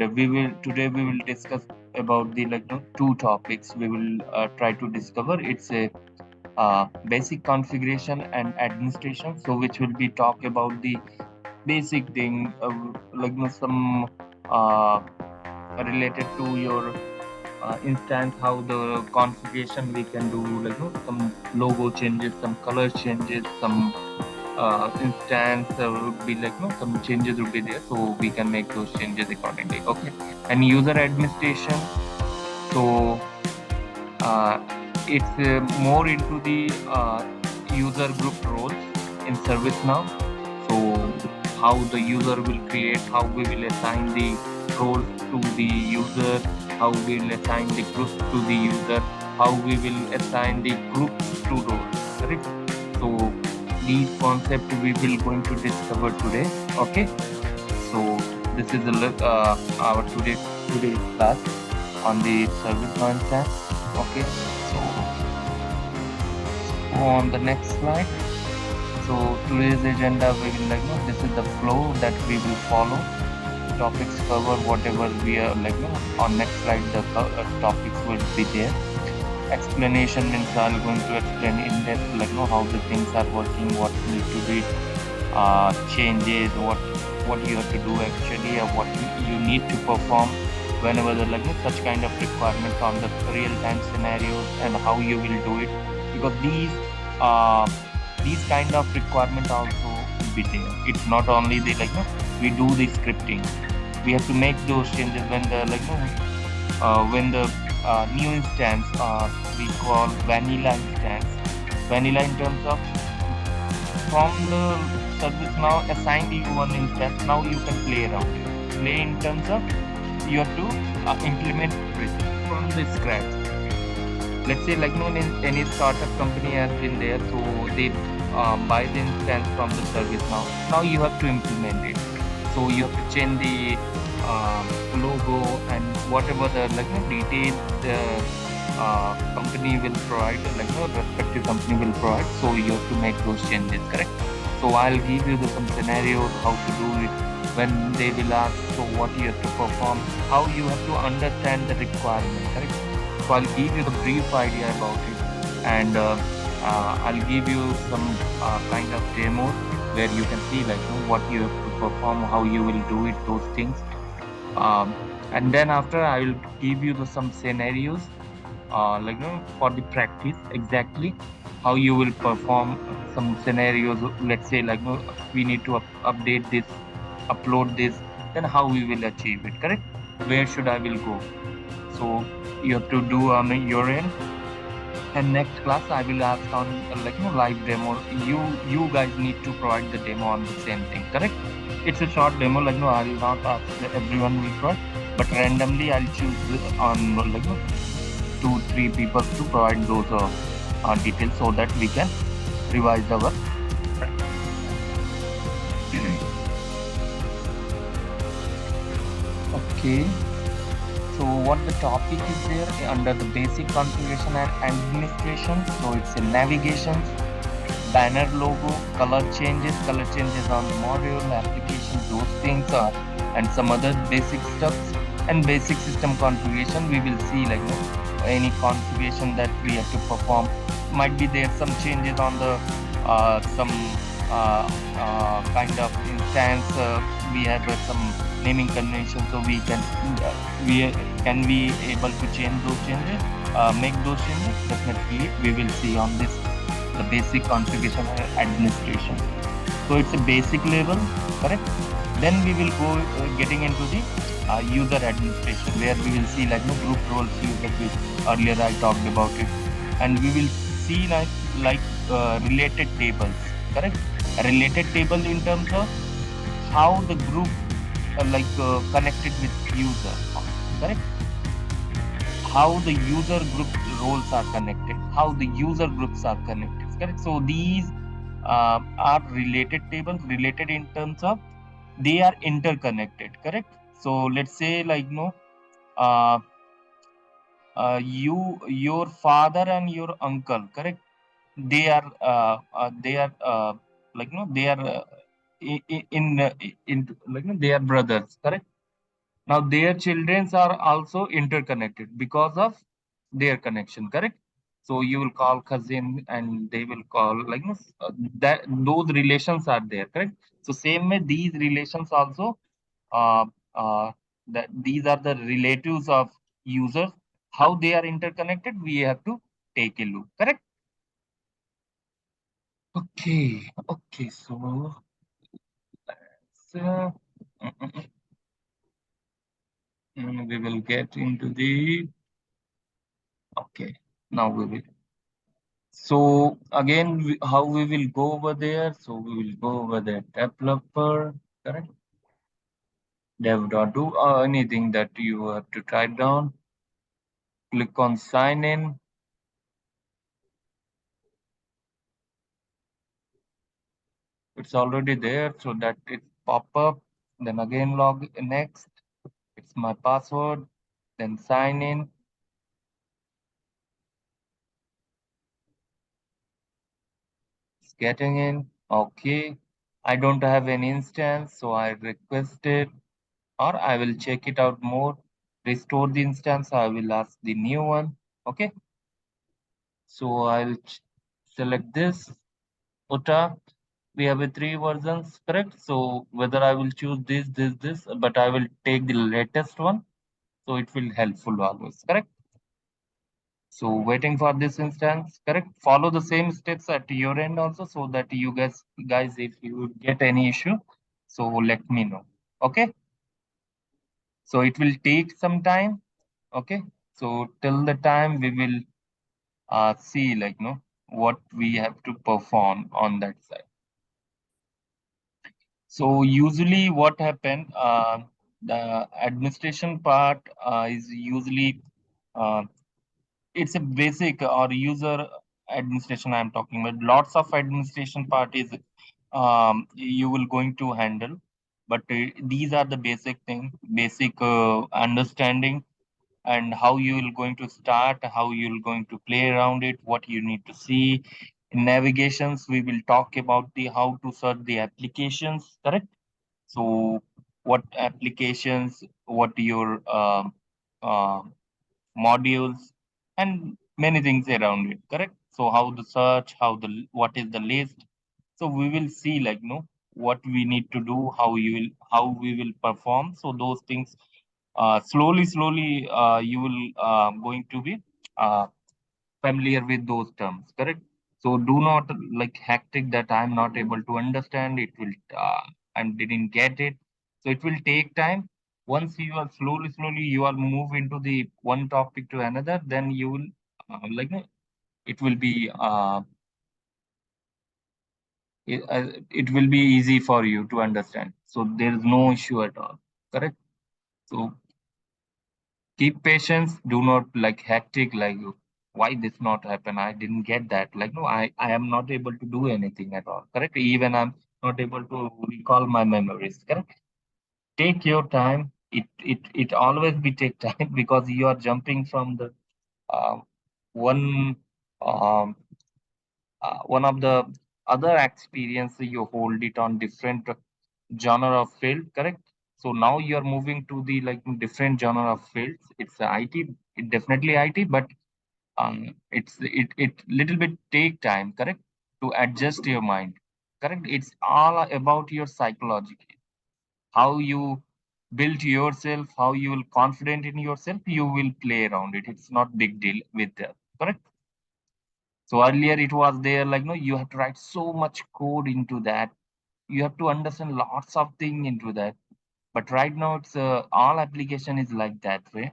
Today we will discuss about the two topics we will try to discover. It's a basic configuration and administration, so which will be talk about the basic thing, some uh, related to your instance, how the configuration we can do, some logo changes, some color changes, some instance would be some changes would be there, so we can make those changes accordingly. Okay. And user administration, so uh, it's more into the user group roles in ServiceNow. So how the user will create, how we will assign the roles to the user, how we will assign the groups to the user, how we will assign the groups to roles. Correct? So these concepts we will going to discover today. Okay. So this is our today's class on the service concept. Okay. So on the next slide. So today's agenda we will this is the flow that we will follow. Topics cover whatever we are on next slide. The topics will be there. Explanation means I'm going to explain in depth how the things are working, what need to be changes, what you have to do actually, or what you need to perform whenever the such kind of requirements on the real time scenarios, and how you will do it, because uh, these kind of requirement also be there. It's not only the we do the scripting, we have to make those changes when the when the new instance, we call vanilla instance. Vanilla in terms of from the service now assigned you one instance, now you can play around it. Play in terms of you have to implement everything from the scratch. Let's say in any startup company has been there, so they buy the instance from the service now. Now you have to implement it. So you have to change the logo and whatever the details the company will provide, respective company will provide. So you have to make those changes, correct? So I'll give you some scenarios how to do it when they will ask. So what you have to perform, how you have to understand the requirement, correct? So I'll give you the brief idea about it, and I'll give you some kind of demos where you can see what you have to perform, how you will do it, those things. And then after I will give you some scenarios, for the practice exactly how you will perform some scenarios. Let's say we need to update this, upload this, then how we will achieve it, correct? Where should I will go? So you have to do on your end, and next class I will ask on live demo. You guys need to provide the demo on the same thing, correct? It's a short demo, I'll not ask everyone will provide, but randomly I'll choose on two three people to provide those details, so that we can revise our okay. So what the topic is there under the basic configuration and administration. So it's a navigation, banner logo, color changes on the module, application, those things are, and some other basic stuffs. And basic system configuration, we will see any configuration that we have to perform. Might be there some changes on the some kind of instance. We have some naming convention, so we can be able to change those changes, make those changes. Definitely we will see on this the basic configuration and administration. So it's a basic level, correct? Then we will go getting into the user administration, where we will see group roles, user, which earlier I talked about it, and we will see related tables, correct? A related table in terms of how the group connected with user, correct? How the user group roles are connected, how the user groups are connected, correct? So these are related tables, related in terms of they are interconnected, correct? So let's say uh, your father and your uncle, correct? They are they are in they are brothers, correct? Now their children are also interconnected because of their connection, correct? So you will call cousin and they will call like that, those relations are there, correct? So same way these relations also, uh, uh, that these are the relatives of users. How they are interconnected, we have to take a look, correct? Okay, okay, so let's, we will get into the, okay, now we will. So again, how we will go over there? So we will go over the developer, correct? Dev.do, anything that you have to type down. Click on sign in. It's already there, so that it pop up. Then again log next. It's my password. Then sign in. It's getting in. Okay. I don't have an instance, so I request it, or I will check it out more. Restore the instance. I will ask the new one. Okay. So I'll select this Uta. We have a three versions, correct? So whether I will choose this, but I will take the latest one. So it will helpful always, correct? So waiting for this instance, correct? Follow the same steps at your end also, so that you guys, if you get any issue, so let me know. Okay. So it will take some time. Okay. So till the time we will see what we have to perform on that side. So usually what happened, the administration part is usually, uh, it's a basic or user administration I'm talking about. Lots of administration part is you will going to handle, but these are the basic thing, basic understanding, and how you will going to start, how you will going to play around it, what you need to see. In navigations, we will talk about the how to search the applications, correct? So what applications, what your uh, modules, and many things around it, correct? So how the search, what is the list. So we will see what we need to do, how we will perform. So those things, slowly, you will going to be uh, familiar with those terms, correct? So do not like hectic that I'm not able to understand it will and didn't get it. So it will take time. Once you are slowly you are move into the one topic to another, then you will it will be it will be easy for you to understand. So there is no issue at all, correct? So keep patience. Do not like hectic, like why this not happen? I didn't get that. Like no, I am not able to do anything at all. Correct? Even I'm not able to recall my memories. Correct? Take your time. It always be take time because you are jumping from the uh, one um, one of the other experience. You hold it on different genre of field, correct? So now you are moving to the different genre of fields. It's IT, it definitely IT, but it little bit take time, correct, to adjust your mind, correct. It's all about your psychology, how you build yourself, how you will confident in yourself. You will play around it. It's not big deal with that, correct. So earlier it was there no, you have to write so much code into that. You have to understand lots of thing into that. But right now, it's all application is like that way.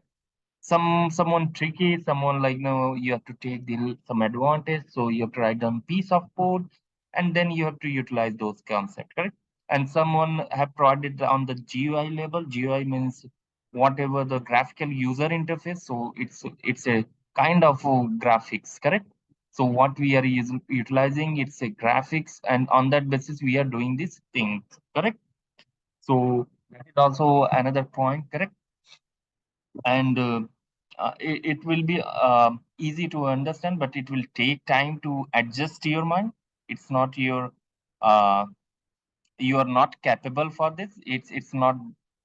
Someone tricky, someone no, you have to take some advantage. So you have to write down piece of code, and then you have to utilize those concepts, correct? And someone have provided on the GUI level. GUI means whatever the graphical user interface. So it's a kind of graphics, correct? So what we are utilizing, it's a graphics, and on that basis we are doing these things, correct? So that is also another point, correct? And it will be easy to understand, but it will take time to adjust your mind. It's not your uh, you are not capable for this. It's not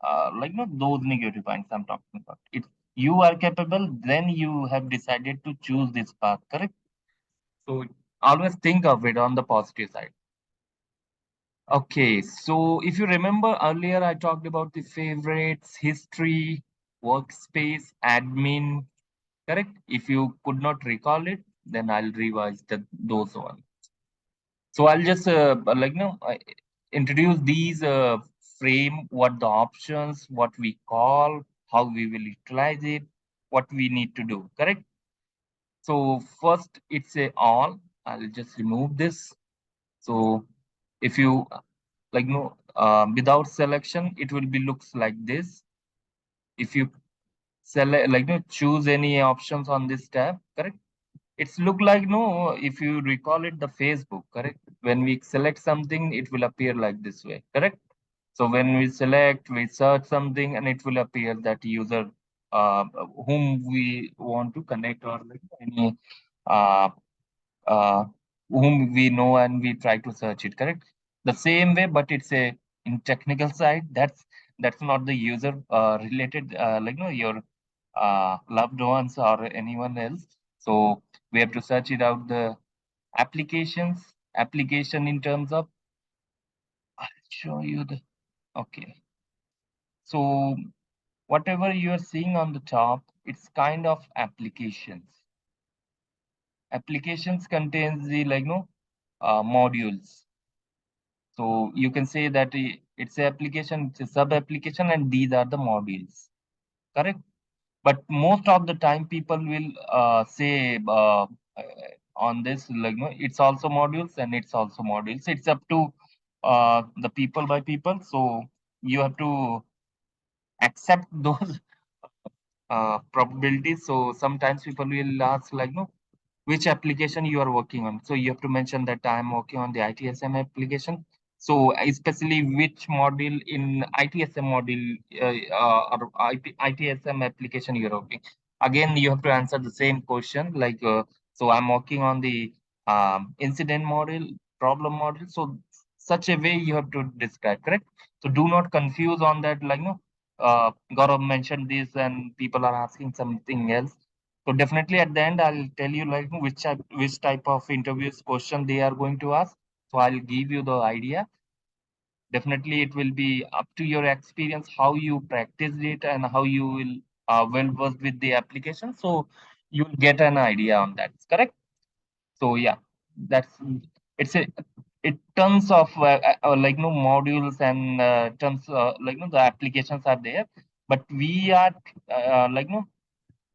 those negative points I'm talking about. If you are capable, then you have decided to choose this path, correct? So always think of it on the positive side. Okay, so if you remember earlier, I talked about the favorites, history, workspace, admin, correct? If you could not recall it, then I'll revise those ones. So I'll just introduce these frame what the options, what we call, how we will utilize it, what we need to do. Correct. So first it's a all. I'll just remove this. So if you without selection, it will be looks like this. If you select choose any options on this tab, correct? It's look like no, if you recall it, the Facebook, correct? When we select something, it will appear like this way, correct? So when we select, we search something, and it will appear that user uh, whom we want to connect or like any uh, uh, whom we know and we try to search it, correct? The same way, but it's a in technical side. That's not the user related, your loved ones or anyone else. So we have to search it out the application in terms of. I'll show you the okay. So whatever you are seeing on the top, it's kind of applications. Applications contains the modules. So you can say that it's a application, it's a sub application, and these are the modules. Correct. But most of the time people will say on this it's also modules and it's also modules. It's up to the people by people. So you have to accept those probabilities. So sometimes people will ask which application you are working on. So you have to mention that I'm working on the ITSM application. So especially which module in ITSM module or ITSM application you're working. Again, you have to answer the same question so I'm working on the incident model, problem model. So such a way you have to describe, correct? So do not confuse on that Gaurav mentioned this and people are asking something else. So definitely at the end, I'll tell you which type of interviews question they are going to ask. So I'll give you the idea. Definitely, it will be up to your experience how you practice it and how you will well versed with the application. So you'll get an idea on that. Correct? So yeah, that's it's a it tons of modules and tons the applications are there, but we are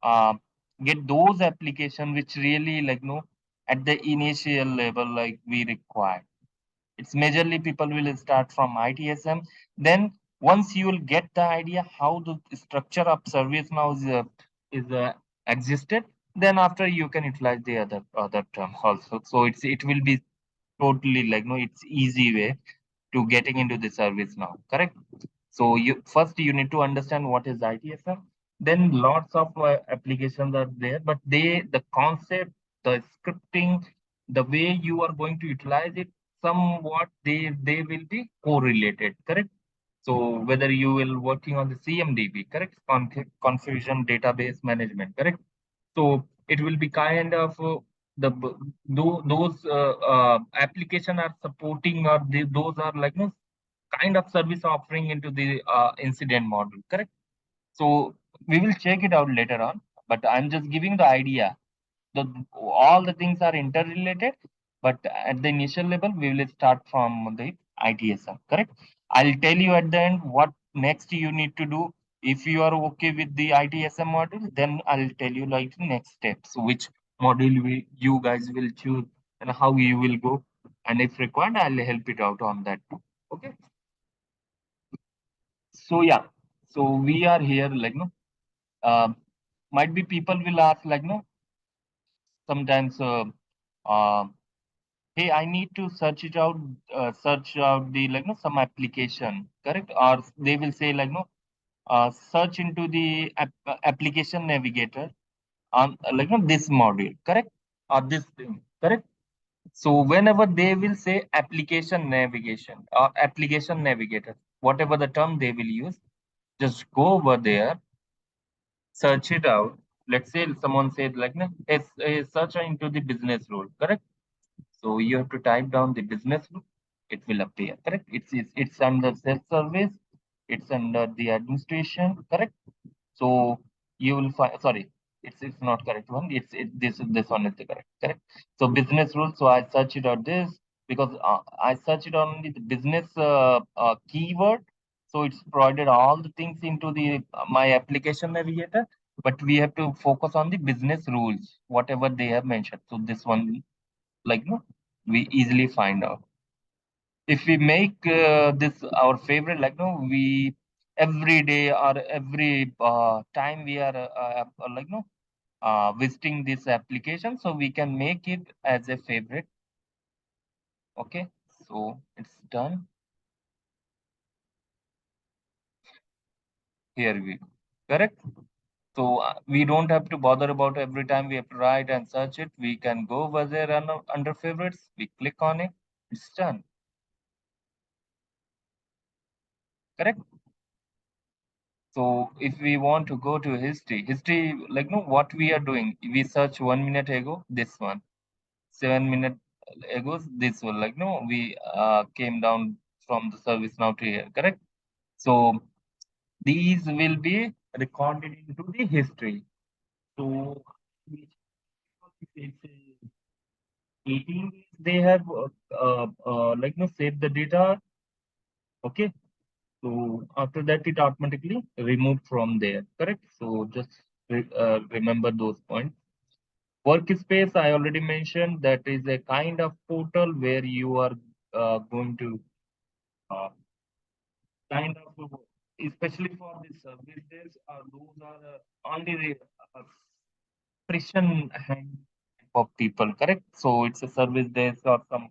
uh, get those application which really at the initial level like we require. It's majorly people will start from ITSM. Then once you will get the idea how the structure of service now is existed, then after you can utilize the other terms also. So it will be totally it's easy way to getting into the service now, correct? So you first you need to understand what is ITSM. Then lots of applications are there, but the concept, the scripting, the way you are going to utilize it, somewhat they will be correlated, correct? So whether you will working on the CMDB, correct? Confusion database management, correct? So it will be kind of those application are supporting or those are kind of service offering into the incident model, correct? So we will check it out later on, but I'm just giving the idea. The all the things are interrelated, but at the initial level, we will start from the ITSM, correct? I'll tell you at the end what next you need to do. If you are okay with the ITSM module, then I'll tell you next steps, which module you guys will choose and how you will go. And if required, I'll help it out on that too. Okay. So yeah, so we are here uh, might be people will ask sometimes uh, hey, I need to search out the some application, correct? Or they will say search into the application navigator on this module, correct? Or this thing, correct? So whenever they will say application navigation or application navigator, whatever the term they will use, Just go over there, search it out. Let's say someone said like, no, search into the business rule, correct? So you have to type down the business rule. It will appear, correct? It's under self-service. It's under the administration, correct? So you will find, sorry, it's not correct one. This one is the correct. So business rules. So I search it on this because I search it on the business keyword. So it's provided all the things into the my application navigator. But we have to focus on the business rules, whatever they have mentioned. So this one, like no, we easily find out. If we make this our favorite, like no, we every day or every time we are like no visiting this application, so we can make it as a favorite. Okay, so it's done. Here we go. Correct. So we don't have to bother about every time we have to write and search it. We can go over there and under favorites. We click on it. It's done. Correct. So if we want to go to history, like no, what we are doing, we search 1 minute ago, this one, 7 minutes ago, this one, like no, we came down from the service now to here, correct? So these will be recorded into the history. So it's 18 days they have like no save the data, okay? So after that, it automatically removed from there, correct? So just remember those points. Workspace, I already mentioned, that is a kind of portal where you are going to uh, kind of, especially for the service days, those are only the Christian hand of people, correct? So it's a service days or some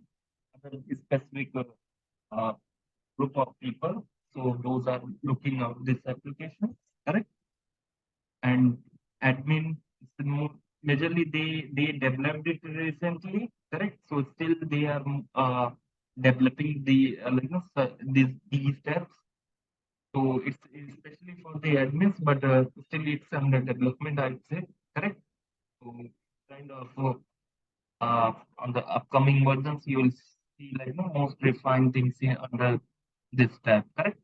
other specific uh, group of people. So those are looking at this application, correct? And admin is the majorly they developed it recently, correct? So still they are developing the like, you know, these steps. So it's especially for the admins, but still it's under development, I'd say, correct? So kind of on the upcoming versions you will see like no most refined things here under this tab, correct?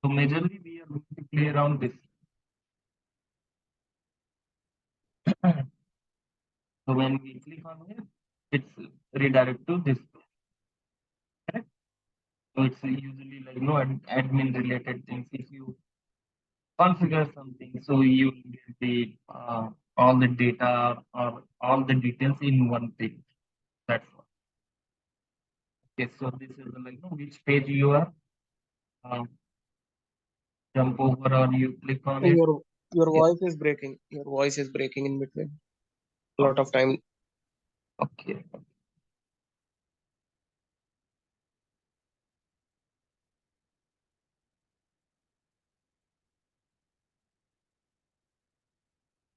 So majorly we are going to play around this. So when we click on it, it's redirect to this, correct? So it's usually like no admin related things. If you configure something, so you will get the all the data or all the details in one page. That's all. Okay, so this is like no, which page you are uh, jump over or you click on it. Your Yeah. voice is breaking. Your voice is breaking in between. A lot of time. Okay.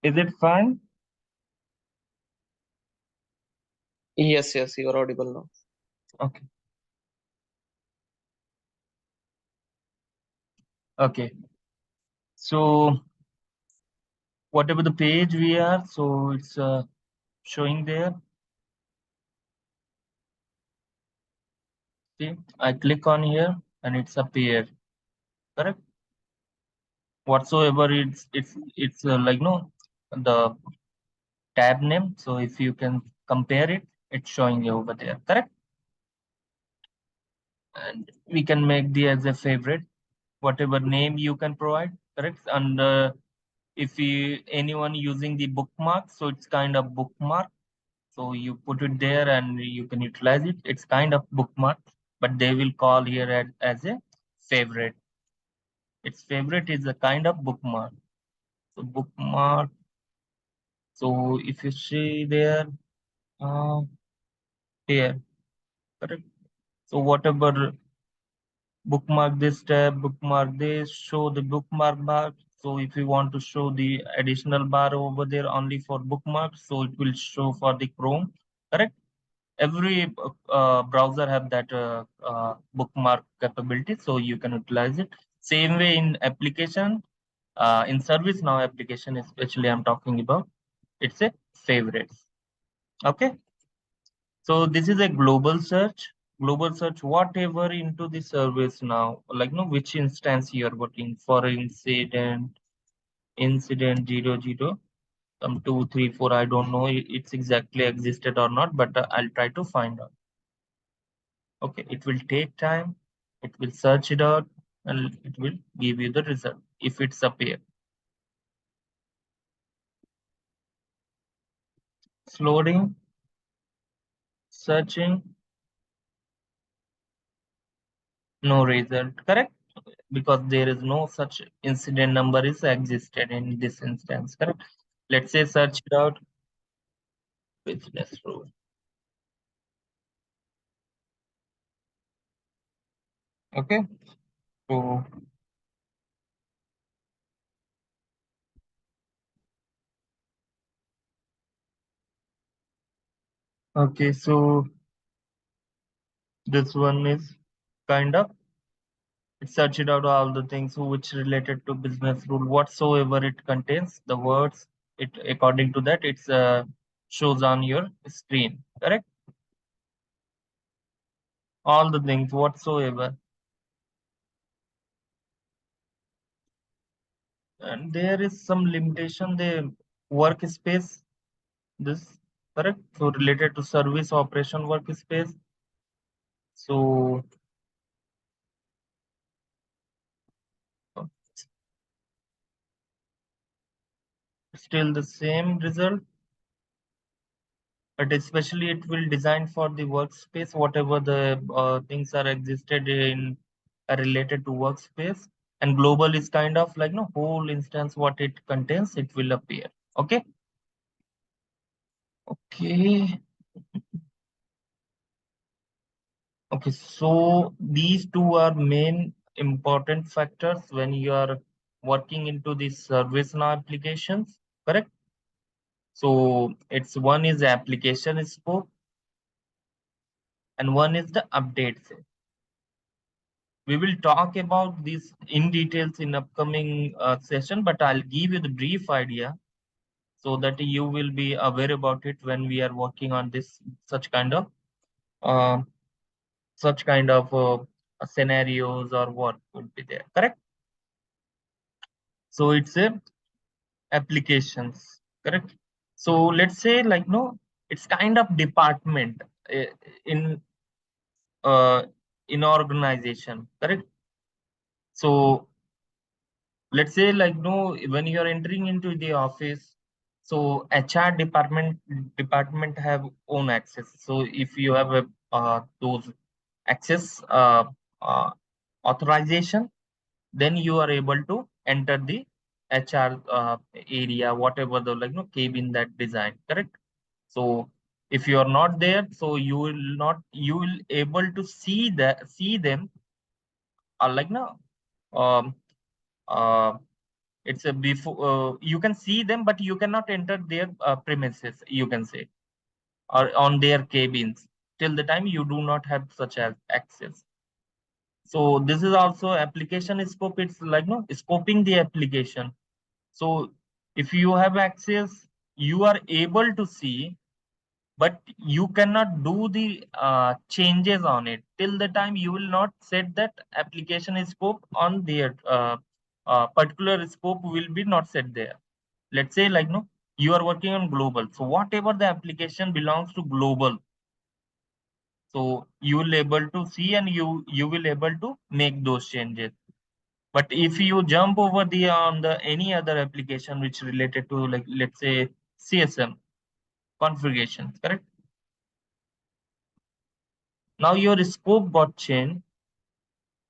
Is it fine? Yes, yes, you are audible now. Okay. Okay. So whatever the page we are, so it's showing there. See, I click on here and it's appeared. Correct. Whatsoever it's like no the tab name. So if you can compare it, it's showing you over there. Correct. And we can make the as a favorite, whatever name you can provide. Correct. And if you anyone using the bookmark, so it's kind of bookmark. So you put it there and you can utilize it. It's kind of bookmark, but they will call here as a favorite. Its favorite is a kind of bookmark. So bookmark. So if you see there, uh, here, correct. So whatever bookmark this tab, bookmark this, show the bookmark bar. So if you want to show the additional bar over there only for bookmarks, so it will show for the Chrome, correct? Every browser have that bookmark capability, so you can utilize it. Same way in application, in ServiceNow application, especially I'm talking about, it's a favorites. Okay. So this is a global search. Global search, whatever into the service now, like no, which instance you are working for incident 00, 2 3 4. I don't know it's exactly existed or not, but I'll try to find out. Okay, it will take time. It will search it out, and it will give you the result if it's appear. Loading, searching, no result. Correct, because there is no such incident number is existed in this instance. Correct. Let's say search it out business rule. Okay. So okay, so this one is kind of it search it out all the things which related to business rule whatsoever it contains the words it according to that it's shows on your screen. Correct. All the things whatsoever. And there is some limitation the workspace this. Correct. So related to service operation workspace. So still the same result, but especially it will design for the workspace whatever the things are existed in related to workspace, and global is kind of like no whole instance what it contains it will appear. Okay. Okay. Okay, so these two are main important factors when you are working into the ServiceNow applications. Correct. So it's one is the application scope and one is the updates. We will talk about this in details in upcoming session, but I'll give you the brief idea so that you will be aware about it when we are working on this such kind of uh, scenarios or what would be there. Correct. So it's a applications. Correct. So let's say like no, it's kind of department uh, in uh, in organization. Correct. So let's say like no when you are entering into the office, so HR department have own access. So if you have a those access authorization, then you are able to enter the HR area whatever the like no cabin that design. Correct. So if you are not there, so you will able to see them like no um uh, it's a before you can see them but you cannot enter their premises, you can say, or on their cabins till the time you do not have such as access. So this is also application scope. It's like no scoping the application. So if you have access you are able to see, but you cannot do the changes on it till the time you will not set that application scope on their particular scope will be not set there. Let's say like no you are working on global, so whatever the application belongs to global, so you will able to see and you will able to make those changes. But if you jump over the on the any other application which related to like let's say CSM configuration. Correct. Now your scope got changed.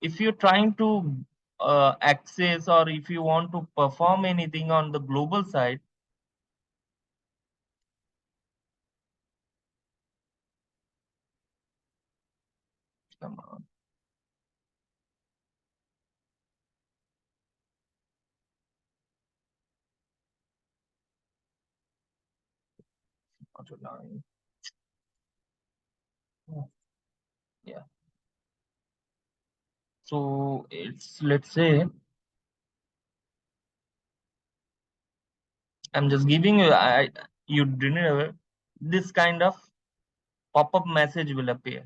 If you're trying to access or if you want to perform anything on the global side, come on, not a line. Oh, yeah. So it's, let's say, I'm just giving you, you didn't this kind of pop-up message will appear.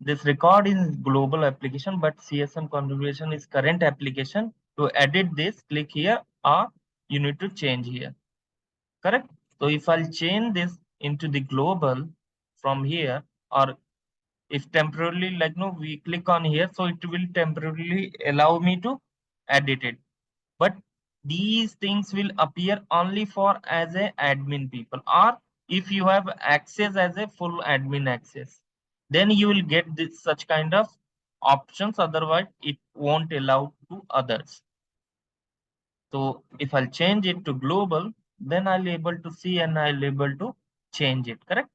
This record is global application, but CSM configuration is current application. To edit this, click here, or you need to change here. Correct? So if I'll change this into the global from here, or if temporarily, like no, we click on here, so it will temporarily allow me to edit it. But these things will appear only for as a admin people, or if you have access as a full admin access, then you will get this such kind of options. Otherwise, it won't allow to others. So if I'll change it to global, then I'll able to see and I'll able to change it. Correct?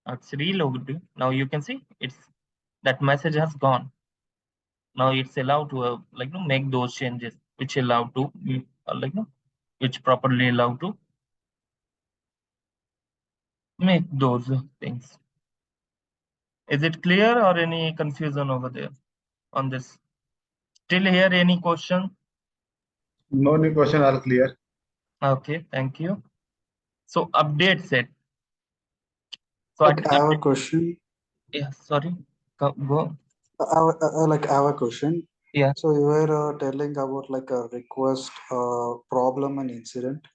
It's reloaded. Now you can see it's that message has gone. Now it's allowed to like make those changes which allow to like which properly allow to make those things. Is it clear or any confusion over there on this? Still here any question? No new question, all clear. Okay, thank you. So update set. So Like I have a update, question. yeah, sorry. Go. I have a question. Yeah. So you were telling about like a request, problem, and incident.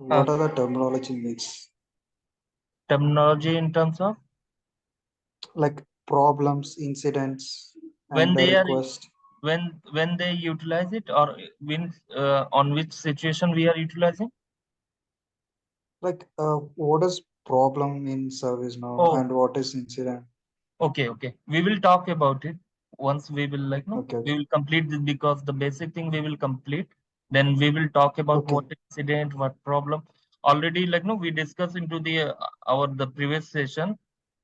Uh, What are the terminology means? terminology in terms of Like problems, incidents, when and a they are request. when they utilize it, or when on which situation we are utilizing. Like what is problem in service now, Oh, and what is incident? okay, okay. We will talk about it once we will like no, Okay, we okay, will complete this because the basic thing we will complete. Then we will talk about what okay, incident, what problem. Already like no, we discussed into the our the previous session,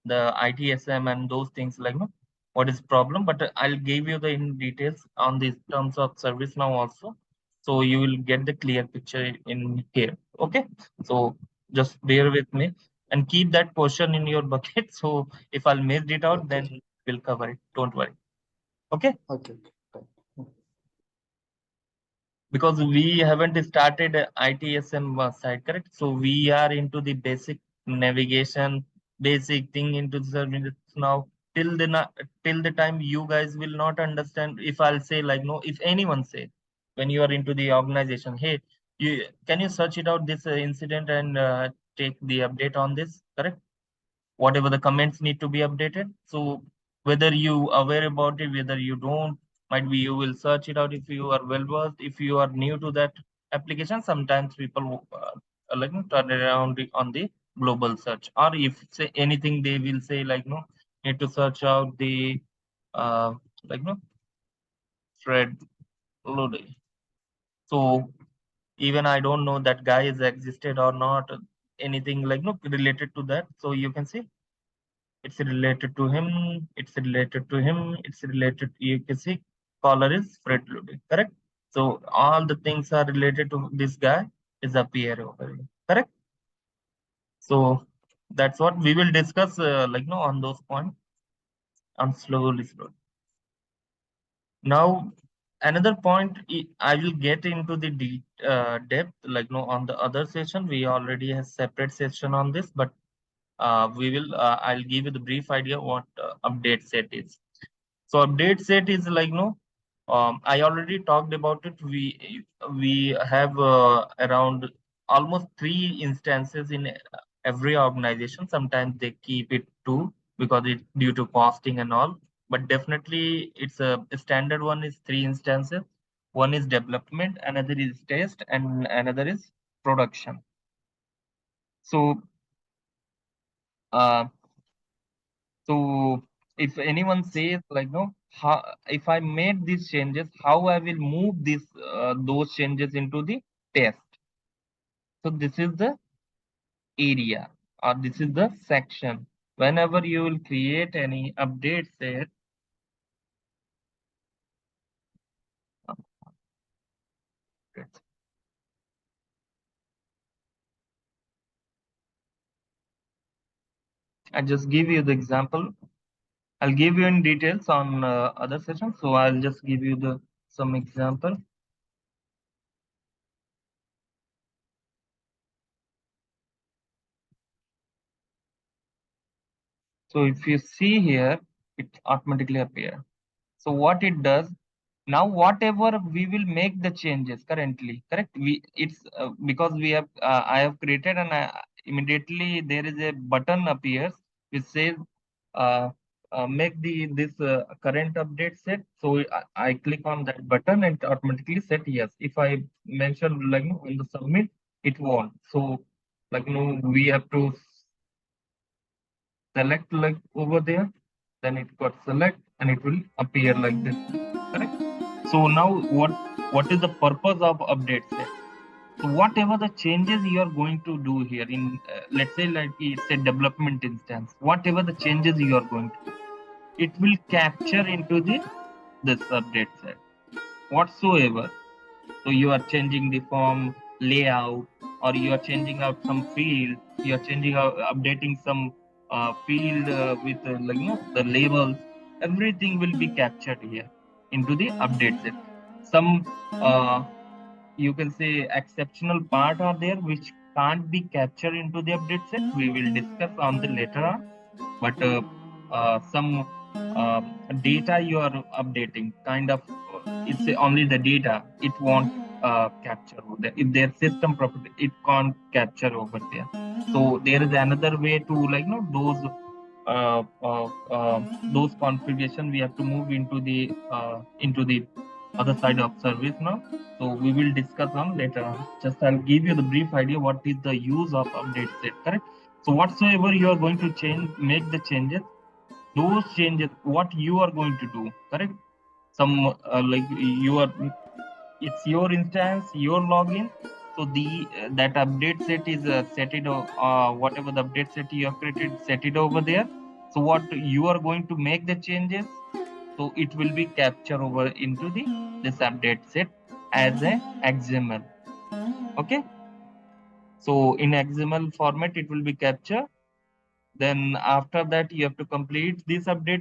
the ITSM and those things like no, what is problem. But I'll give you the in details on these terms of service now also, so you will get the clear picture in here. Okay, so just bear with me and keep that question in your bucket. So if I'll miss it out, okay, then we'll cover it. Don't worry. Okay? okay, okay. Right. Because we haven't started ITSM side, correct? So we are into the basic navigation, basic thing into the service now. Till the time you guys will not understand. If I'll say like no, if anyone say when you are into the organization, hey, you can you search it out this incident and take the update on this, correct? Whatever the comments need to be updated. So whether you aware about it, whether you don't, might be you will search it out if you are well versed. If you are new to that application, sometimes people like turn around on the global search, or if say anything, they will say like no, need to search out the uh, like no thread loading. So even I don't know that guy is existed or not, anything like no related to that. So you can see it's related to him, it's related to him, it's related, you can see caller is Fred Ludwig, correct? So all the things are related to this guy is appear over here, correct? So that's what we will discuss like no on those points on slowly. Now another point I will get into the depth like no on the other session. We already have separate session on this, but we will I'll give you the brief idea what update set is. So update set is like no, I already talked about it. We have around almost 3 instances in every organization. Sometimes they keep it 2 because it due to costing and all. But definitely it's a standard one is 3 instances. One is development, another is test, and another is production. So uh, So if anyone says like no, how if I made these changes, how I will move this those changes into the test. So this is the area or this is the section. Whenever you will create any update set, I just give you the example. I'll give you in details on other sessions. So I'll just give you some example. So if you see here, it automatically appear. So what it does, now whatever we will make the changes currently, correct? It's because we have I have created and immediately there is a button appears which says uh, make this current update set. So I click on that button and it automatically set yes. If I mention like on the submit, it won't. So like we have to select like over there, then it got select and it will appear like this, correct? So now what is the purpose of update set? So whatever the changes you are going to do here in let's say like it's a development instance, whatever the changes you are going to do, it will capture into this update set whatsoever. So you are changing the form layout, or you are changing out some field, you are changing out, updating some field with like the labels. Everything will be captured here into the update set. Some you can say exceptional part are there which can't be captured into the update set. We will discuss on the later on, but some data you are updating kind of it's only the data, it won't capture over there. If their system property, it can't capture over there. So there is another way to like those configuration we have to move into the other side of service now. So we will discuss on later on. Just I'll give you the brief idea what is the use of update set, correct? So whatsoever you are going to change, make the changes, those changes, what you are going to do, correct? Some like you are, it's your instance, your login. So the that update set is set it whatever the update set you have created, set it over there. So what you are going to make the changes, so it will be captured over into this update set as a XML. Okay. So in XML format, it will be captured. Then after that, you have to complete this update